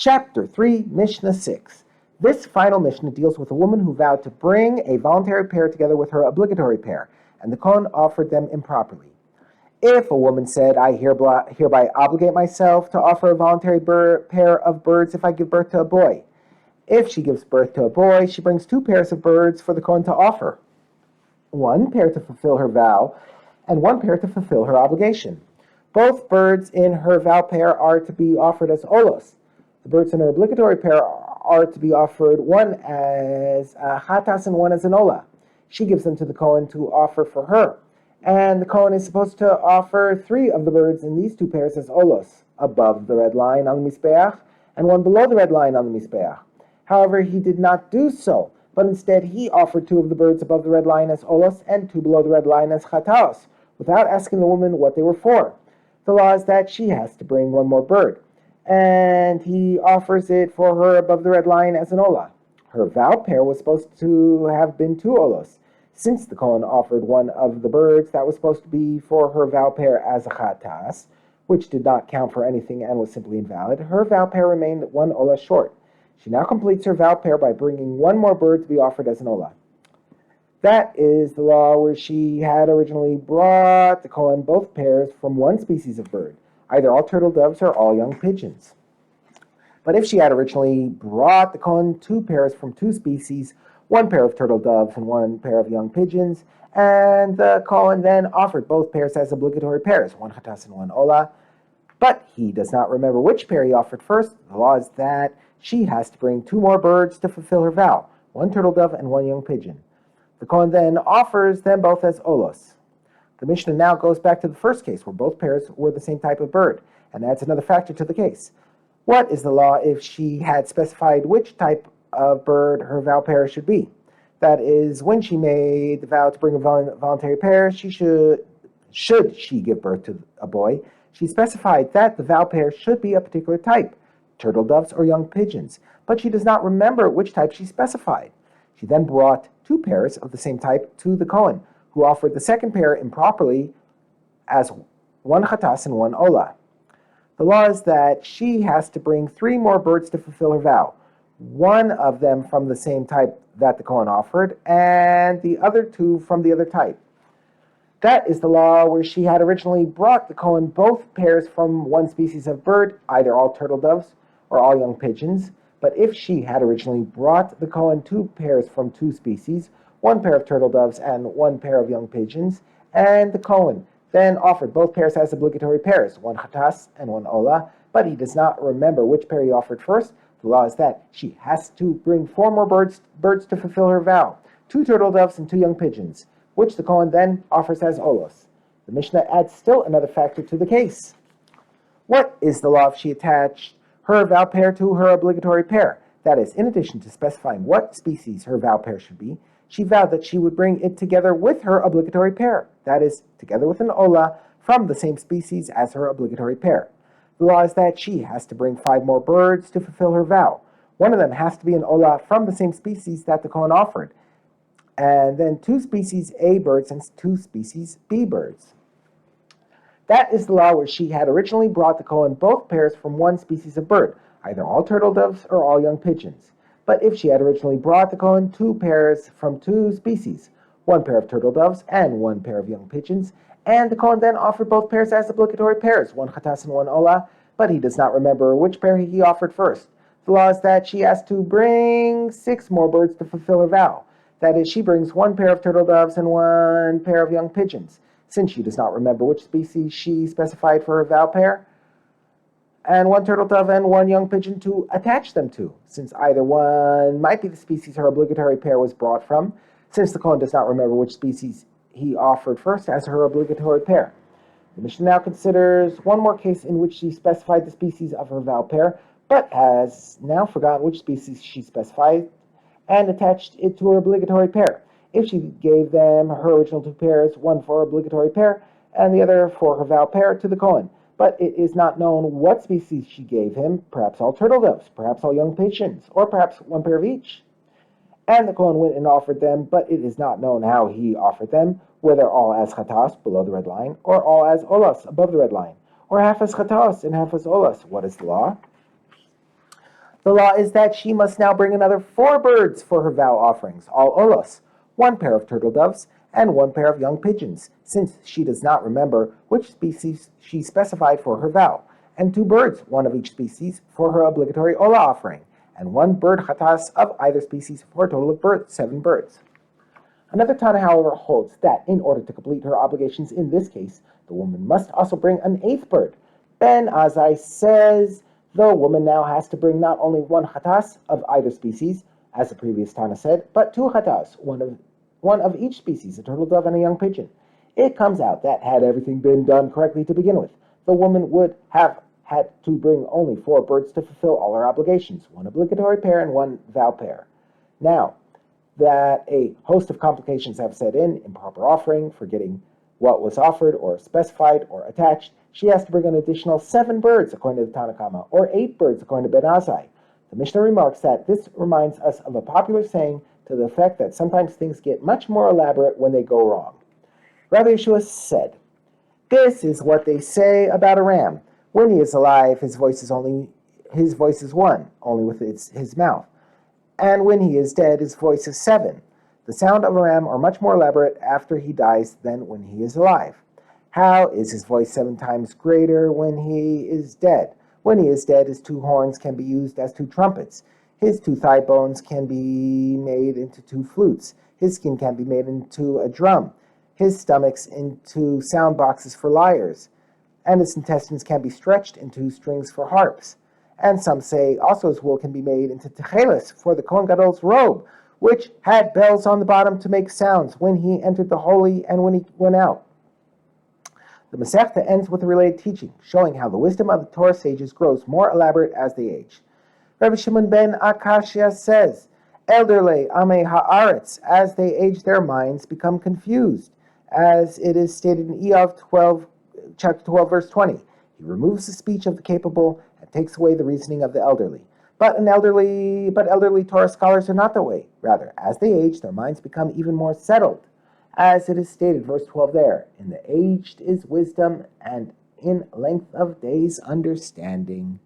Chapter 3, Mishnah 6. This final Mishnah deals with a woman who vowed to bring a voluntary pair together with her obligatory pair, and the Kohen offered them improperly. If a woman said, I hereby obligate myself to offer a voluntary pair of birds if I give birth to a boy. If she gives birth to a boy, she brings 2 pairs of birds for the Kohen to offer. 1 pair to fulfill her vow, and 1 pair to fulfill her obligation. Both birds in her vow pair are to be offered as olos. The birds in her obligatory pair are to be offered, one as a chatas and one as an olah. She gives them to the Kohen to offer for her. And the Kohen is supposed to offer 3 of the birds in these 2 pairs as olos, above the red line on the Mizbeach, and 1 below the red line on the Mizbeach. However, he did not do so, but instead he offered 2 of the birds above the red line as olos and 2 below the red line as chatas, without asking the woman what they were for. The law is that she has to bring 1 more bird, and he offers it for her above the red line as an olah. Her vow pair was supposed to have been 2 olos. Since the Kohen offered 1 of the birds that was supposed to be for her vow pair as a chatas, which did not count for anything and was simply invalid, her vow pair remained 1 olah short. She now completes her vow pair by bringing 1 more bird to be offered as an olah. That is the law where she had originally brought the Kohen both pairs from 1 species of bird, either all turtle doves or all young pigeons. But if she had originally brought the Kohen 2 pairs from 2 species, 1 pair of turtle doves and 1 pair of young pigeons, and the Kohen then offered both pairs as obligatory pairs, 1 chatas and 1 olah, but he does not remember which pair he offered first. The law is that she has to bring 2 more birds to fulfill her vow, 1 turtle dove and 1 young pigeon. The Kohen then offers them both as olos. The Mishnah now goes back to the first case, where both pairs were the same type of bird, and adds another factor to the case. What is the law if she had specified which type of bird her vow pair should be? That is, when she made the vow to bring a voluntary pair, should she give birth to a boy, she specified that the vow pair should be a particular type, turtle doves or young pigeons, but she does not remember which type she specified. She then brought 2 pairs of the same type to the Kohen, who offered the second pair improperly as 1 chatas and 1 olah. The law is that she has to bring 3 more birds to fulfill her vow, 1 of them from the same type that the Kohen offered, and the other 2 from the other type. That is the law where she had originally brought the Kohen both pairs from 1 species of bird, either all turtle doves or all young pigeons. But if she had originally brought the Kohen 2 pairs from 2 species, 1 pair of turtle doves and 1 pair of young pigeons, and the Kohen then offered both pairs as obligatory pairs, 1 chatas and 1 olah, but he does not remember which pair he offered first, the law is that she has to bring 4 more birds to fulfill her vow, 2 turtle doves and 2 young pigeons, which the Kohen then offers as olos. The Mishnah adds still another factor to the case. What is the law if she attached her vow pair to her obligatory pair? That is, in addition to specifying what species her vow pair should be, she vowed that she would bring it together with her obligatory pair, that is, together with an olah from the same species as her obligatory pair. The law is that she has to bring 5 more birds to fulfill her vow. 1 of them has to be an olah from the same species that the Kohen offered, and then 2 species A birds and 2 species B birds. That is the law where she had originally brought the Kohen both pairs from 1 species of bird, either all turtle doves or all young pigeons. But if she had originally brought the Kohen 2 pairs from 2 species, 1 pair of turtle doves and 1 pair of young pigeons, and the Kohen then offered both pairs as obligatory pairs, 1 chatas and 1 olah, but he does not remember which pair he offered first. The law is that she has to bring 6 more birds to fulfill her vow. That is, she brings 1 pair of turtle doves and 1 pair of young pigeons, since she does not remember which species she specified for her vow pair, and 1 turtle dove and 1 young pigeon to attach them to, since either one might be the species her obligatory pair was brought from, since the Kohen does not remember which species he offered first as her obligatory pair. The Mishnah now considers 1 more case in which she specified the species of her vow pair, but has now forgotten which species she specified and attached it to her obligatory pair. If she gave them her original 2 pairs, 1 for her obligatory pair and the other for her vow pair, to the Kohen, but it is not known what species she gave him, perhaps all turtle doves, perhaps all young pigeons, or perhaps 1 pair of each. And the Kohen went and offered them, but it is not known how he offered them, whether all as chatas, below the red line, or all as olas, above the red line, or half as chatas and half as olas. What is the law? The law is that she must now bring another 4 birds for her vow offerings, all olos, 1 pair of turtle doves, and 1 pair of young pigeons, since she does not remember which species she specified for her vow, and 2 birds, 1 of each species, for her obligatory olah offering, and 1 bird chatas of either species for a total of 7 birds. Another Tana, however, holds that in order to complete her obligations in this case, the woman must also bring an 8th bird. Ben Azai says the woman now has to bring not only 1 chatas of either species, as the previous Tana said, but 2 chatas, one of each species, a turtle dove and a young pigeon. It comes out that had everything been done correctly to begin with, the woman would have had to bring only 4 birds to fulfill all her obligations, 1 obligatory pair and 1 vow pair. Now that a host of complications have set in, improper offering, forgetting what was offered or specified or attached, she has to bring an additional 7 birds according to the Tanakama, or 8 birds according to Ben Azai. The Mishnah remarks that this reminds us of a popular saying to the effect that sometimes things get much more elaborate when they go wrong. Rabbi Yeshua said, "This is what they say about a ram. When he is alive, his voice is one, only with his mouth. And when he is dead, his voice is 7. The sound of a ram are much more elaborate after he dies than when he is alive. How is his voice 7 times greater when he is dead? When he is dead, his 2 horns can be used as 2 trumpets. His 2 thigh bones can be made into 2 flutes. His skin can be made into a drum. His stomachs into sound boxes for lyres. And his intestines can be stretched into strings for harps. And some say also his wool can be made into techeles for the Kohen Gadol's robe, which had bells on the bottom to make sounds when he entered the holy and when he went out." The Masechta ends with a related teaching, showing how the wisdom of the Torah sages grows more elaborate as they age. Rabbi Shimon ben Akashia says, "Elderly Amei Haaretz, as they age, their minds become confused, as it is stated in Eov 12, chapter 12, verse 20. He removes the speech of the capable and takes away the reasoning of the elderly. But elderly Torah scholars are not that way. Rather, as they age, their minds become even more settled. As it is stated, verse 12 there, in the aged is wisdom, and in length of days understanding."